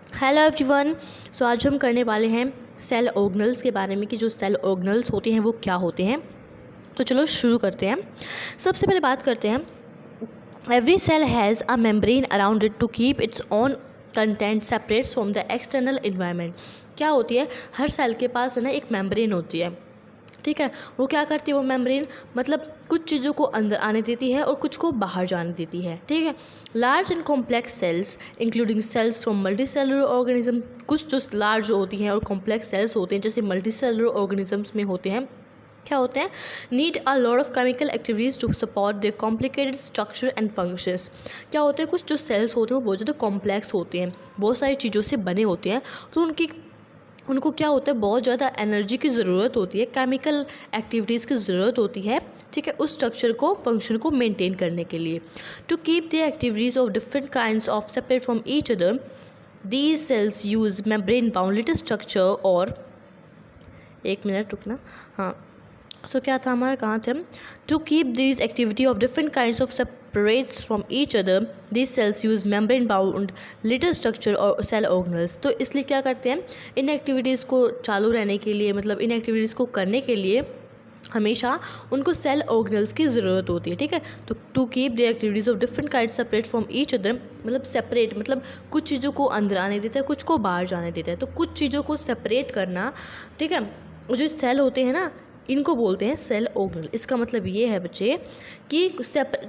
Hello everyone. सो आज हम करने वाले हैं सेल ऑर्गेनल्स के बारे में कि जो सेल ऑर्गेनल्स होते हैं वो क्या होते हैं। तो चलो शुरू करते हैं। सबसे पहले बात करते हैं, every cell has a membrane around it to keep its own content separate from the external environment. क्या होती है, हर सेल के पास है ना एक मेम्ब्रेन होती है, ठीक है। वो क्या करती है, वो मेम्ब्रेन मतलब कुछ चीज़ों को अंदर आने देती है और कुछ को बाहर जाने देती है, ठीक है। Large and complex cells including cells from multi cellular organism, कुछ जो लार्ज होती हैं और कॉम्प्लेक्स सेल्स होते हैं जैसे मल्टी सेलुलर ऑर्गेनिजम्स में होते हैं, क्या होते हैं, need a lot of chemical activities to support the complicated structure and functions. क्या होते हैं, कुछ जो सेल्स होते हैं वो बहुत ज़्यादा कॉम्प्लेक्स होते हैं, बहुत सारी चीज़ों से बने होते हैं, तो उनको क्या होता है, बहुत ज़्यादा एनर्जी की ज़रूरत होती है, केमिकल एक्टिविटीज़ की ज़रूरत होती है, ठीक है, उस स्ट्रक्चर को, फंक्शन को मेंटेन करने के लिए। To keep the activities of different kinds of separate from each other, these cells use membrane bound little structure और एक मिनट रुकना, हाँ। सो क्या था हमारा, कहाँ थे हम, to keep this activity of different kinds of separates from each other, this cells use membrane bound little structure और सेल ऑर्गेनल्स। तो इसलिए क्या करते हैं, इन एक्टिविटीज़ को चालू रहने के लिए, मतलब इन एक्टिविटीज़ को करने के लिए हमेशा उनको सेल ऑर्गेनल्स की ज़रूरत होती है, ठीक है। तो to keep the activities of different kind separate from each other, मतलब सेपरेट मतलब कुछ चीज़ों को अंदर आने देता है, कुछ को बाहर जाने देता है, तो कुछ चीज़ों को सेपरेट करना, ठीक है। वो जो सेल होते हैं ना, इनको बोलते हैं सेल ऑर्गेनल। इसका मतलब ये है बच्चे कि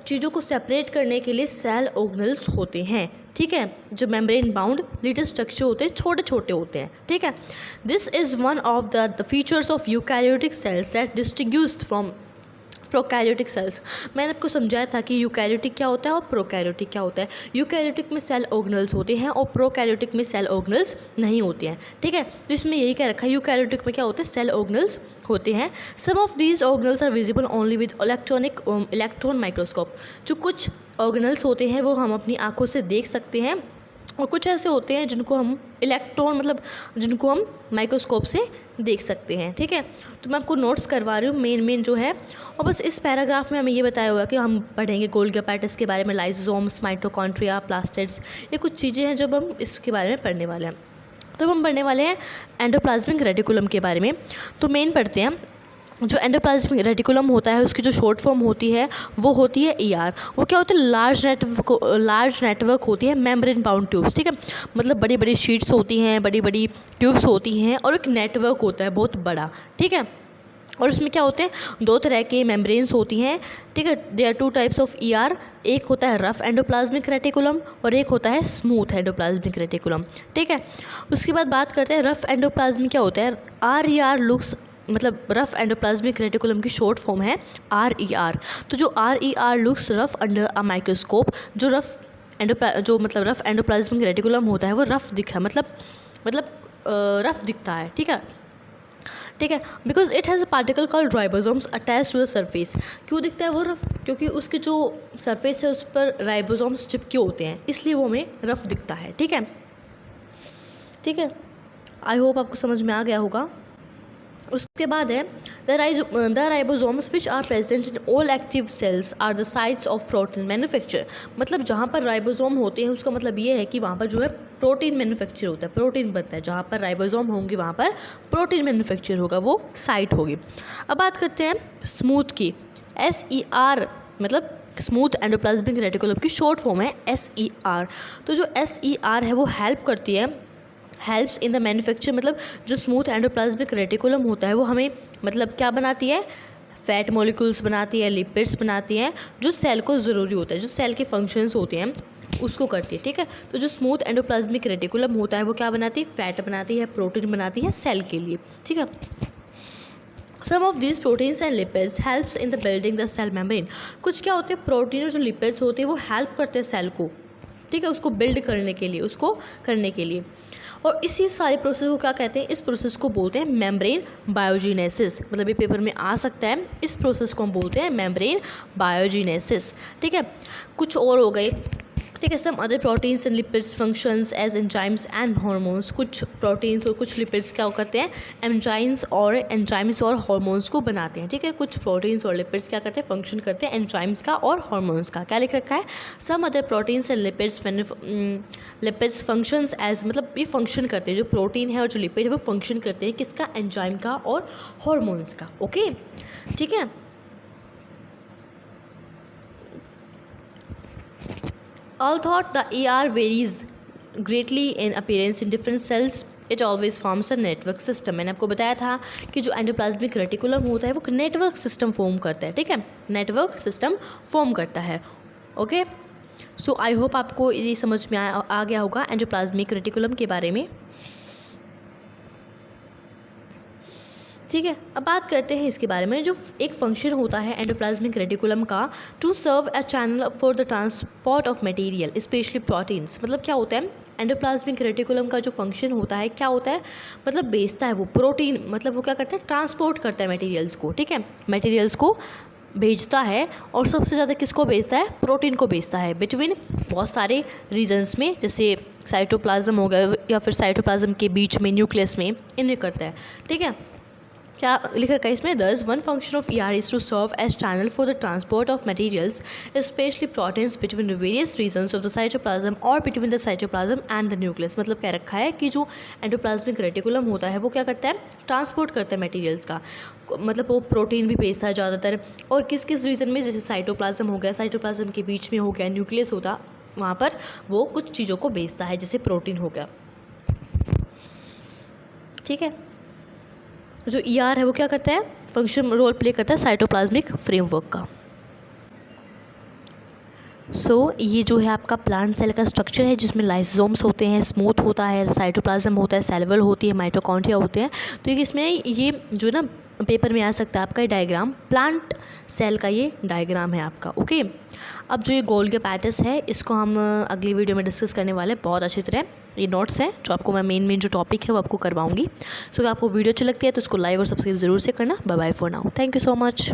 चीज़ों को सेपरेट करने के लिए सेल ऑर्गेनल्स होते हैं, ठीक है, जो मेम्ब्रेन बाउंड लिटिल स्ट्रक्चर होते हैं, छोटे छोटे होते हैं, ठीक है। This is one of the features of eukaryotic cells that distinguished from prokaryotic cells. मैंने आपको समझाया था कि यूकैरियोटिक क्या होता है और प्रोकैरियोटिक क्या होता है। यूकैरियोटिक में सेल ऑर्गेनल्स होते हैं और प्रोकैरियोटिक में सेल ऑर्गेनल्स नहीं होते हैं, ठीक है। तो इसमें यही कह रखा है, यूकैरियोटिक में क्या होते हैं, सेल ऑर्गेनल्स होते हैं। Some of these organelles are visible only with electron microscope. जो कुछ ऑर्गेनल्स होते हैं वो हम अपनी आंखों से देख सकते हैं और कुछ ऐसे होते हैं जिनको हम जिनको हम माइक्रोस्कोप से देख सकते हैं, ठीक है। तो मैं आपको नोट्स करवा रही हूँ मेन जो है, और बस इस पैराग्राफ में हमें ये बताया हुआ है कि हम पढ़ेंगे गोल्गी अपैरेटस के बारे में, लाइसोसोम्स, माइटोकॉन्ड्रिया, प्लास्टिड्स, ये कुछ चीज़ें हैं जब हम इसके बारे में पढ़ने वाले हैं। तो हम पढ़ने वाले हैं एंडोप्लाज्मिक रेटिकुलम के बारे में। तो मेन पढ़ते हैं, जो एंडोप्लाज्मिक रेटिकुलम होता है उसकी जो शॉर्ट फॉर्म होती है वो होती है ER। वो क्या होता है, लार्ज नेटवर्क होती है मेम्ब्रेन बाउंड ट्यूब्स, ठीक है। मतलब बड़ी बड़ी शीट्स होती हैं, बड़ी बड़ी ट्यूब्स होती हैं और एक नेटवर्क होता है बहुत बड़ा, ठीक है। और उसमें क्या होते हैं, दो तरह के मेम्ब्रेन्स होती हैं, ठीक है। There are two types of ER। एक होता है रफ एंडोप्लाज्मिक रेटिकुलम और एक होता है स्मूथ एंडोप्लाज्मिक रेटिकुलम, ठीक है। उसके बाद बात करते हैं रफ एंडोप्लाज्मिक क्या होता है। RER लुक्स, मतलब रफ एंडोप्लाज्मिक रेटिकुलम की शॉर्ट फॉर्म है RER। तो जो RER looks rough under a microscope, जो रफ एंडोप्लाज्मिक रेटिकुलम होता है वो रफ दिखा मतलब रफ दिखता है, ठीक है, ठीक है। Because it has a particle called ribosomes attach to the surface. क्यों दिखता है वो रफ, क्योंकि उसके जो सरफेस है उस पर राइबोसोम्स चिपके होते हैं, इसलिए वो हमें रफ दिखता है, ठीक है, ठीक है। आई होप आपको समझ में आ गया होगा। उसके बाद है the ribosomes which are present in all active cells are the sites of protein manufacture. मतलब जहाँ पर राइबोसोम होते हैं उसका मतलब ये है कि वहाँ पर जो है प्रोटीन मैन्युफैक्चर होता है, प्रोटीन बनता है। जहाँ पर राइबोसोम होंगे वहाँ पर प्रोटीन मैन्युफैक्चर होगा, वो साइट होगी। अब बात करते हैं स्मूथ की। SER मतलब स्मूथ एंडोप्लाज्मिक रेटिकुलम की शॉर्ट फॉर्म है SER। तो जो SER है वो हेल्प्स इन द मैन्युफैक्चर, मतलब जो स्मूथ एंडोप्लाज्मिक रेटिकुलम होता है वो हमें मतलब क्या बनाती है, फैट मॉलिक्यूल्स बनाती है, लिपिड्स बनाती हैं, जो सेल को ज़रूरी होता है, जो सेल के फंक्शंस होते हैं उसको करती है, ठीक है। तो जो स्मूथ एंडोप्लाज्मिक रेटिकुलम होता है वो क्या बनाती है, फैट बनाती है, प्रोटीन बनाती है सेल के लिए, ठीक है। Some of this proteins and lipids helps in the building the cell membrane. कुछ क्या होते हैं, प्रोटीन और जो लिपिड्स होते हैं वो हेल्प करते हैं सेल को, ठीक है, उसको बिल्ड करने के लिए, और इसी सारे प्रोसेस को क्या कहते हैं, इस प्रोसेस को बोलते हैं मेम्ब्रेन बायोजीनेसिस। मतलब ये पेपर में आ सकता है, इस प्रोसेस को हम बोलते हैं मेम्ब्रेन बायोजीनेसिस, ठीक है। कुछ और हो गए, ठीक है। Some other proteins and lipids functions as enzymes and hormones. कुछ प्रोटीन्स और कुछ लिपिड्स क्या करते हैं, एंजाइम्स और हार्मोन्स को बनाते हैं। ठीक है, कुछ प्रोटीन्स और लिपिड्स क्या करते हैं, फंक्शन करते हैं एंजाइम्स का और हार्मोन्स का। क्या लिख रखा है, some other proteins and lipids functions as, मतलब ये फंक्शन करते हैं, जो प्रोटीन है और जो लिपिड है वो फंक्शन करते हैं किसका, एंजाइम का और हार्मोन्स का। ओके, ठीक है। Although the ER varies greatly in appearance in different cells, it always forms a network system। मैंने आपको बताया था कि जो एंडोप्लाज्मिक रेटिकुलम होता है वो नेटवर्क सिस्टम फॉर्म करता है। ठीक है, नेटवर्क सिस्टम फॉर्म करता है। ओके, सो आई होप आपको ये समझ में आ गया होगा एंडोप्लाज्मिक रेटिकुलम के बारे में। ठीक है, अब बात करते हैं इसके बारे में। जो एक फंक्शन होता है एंडोप्लाज्मिक रेटिकुलम का, to serve as channel for the transport of material specially proteins. मतलब क्या होता है, एंडोप्लाज्मिक रेटिकुलम का जो फंक्शन होता है क्या होता है, मतलब भेजता है वो प्रोटीन, मतलब वो क्या करता है, ट्रांसपोर्ट करता है मटेरियल्स को। ठीक है, मटेरियल्स को भेजता है, और सबसे ज़्यादा किसको भेजता है, प्रोटीन को भेजता है, बिटवीन बहुत सारे रीजन्स में, जैसे साइटोप्लाज्म हो गया या फिर साइटोप्लाज्म के बीच में, न्यूक्लियस में, इन्हें करता है। ठीक है, क्या लिख रखा है इसमें, thus one function of ER is to serve as channel for the transport of materials specially proteins between various regions of the cytoplasm और between the cytoplasm and the nucleus. मतलब कह रखा है कि जो एंडोप्लाज्मिक रेटिकुलम होता है वो क्या करता है, ट्रांसपोर्ट करता है मटेरियल्स का, मतलब वो प्रोटीन भी भेजता है ज़्यादातर, और किस किस रीजन में, जैसे साइटोप्लाज्म हो गया, साइटोप्लाज्म के बीच में हो गया, न्यूक्लियस होता, वहाँ पर वो कुछ चीज़ों को भेजता है, जैसे प्रोटीन हो गया। ठीक है, जो ER है वो क्या करता है, फंक्शन रोल प्ले करता है साइटोप्लाज्मिक फ्रेमवर्क का। ये जो है आपका प्लांट सेल का स्ट्रक्चर है, जिसमें लाइसोसोम्स होते हैं, स्मूथ होता है, साइटोप्लाज्म होता है, सेल होती है, माइटोकॉन्ड्रिया होते हैं। तो इसमें ये जो ना पेपर में आ सकता है आपका ये डायग्राम, प्लांट सेल का ये डायग्राम है आपका। ओके, अब जो ये गोल्गी एपेटस है इसको हम अगली वीडियो में डिस्कस करने वाले हैं बहुत अच्छी तरह। ये नोट्स हैं जो आपको मैं मेन जो टॉपिक है वो आपको करवाऊंगी। अगर आपको वीडियो अच्छी लगती है तो उसको लाइक और सब्सक्राइब ज़रूर से करना। Bye bye for now, thank you so much.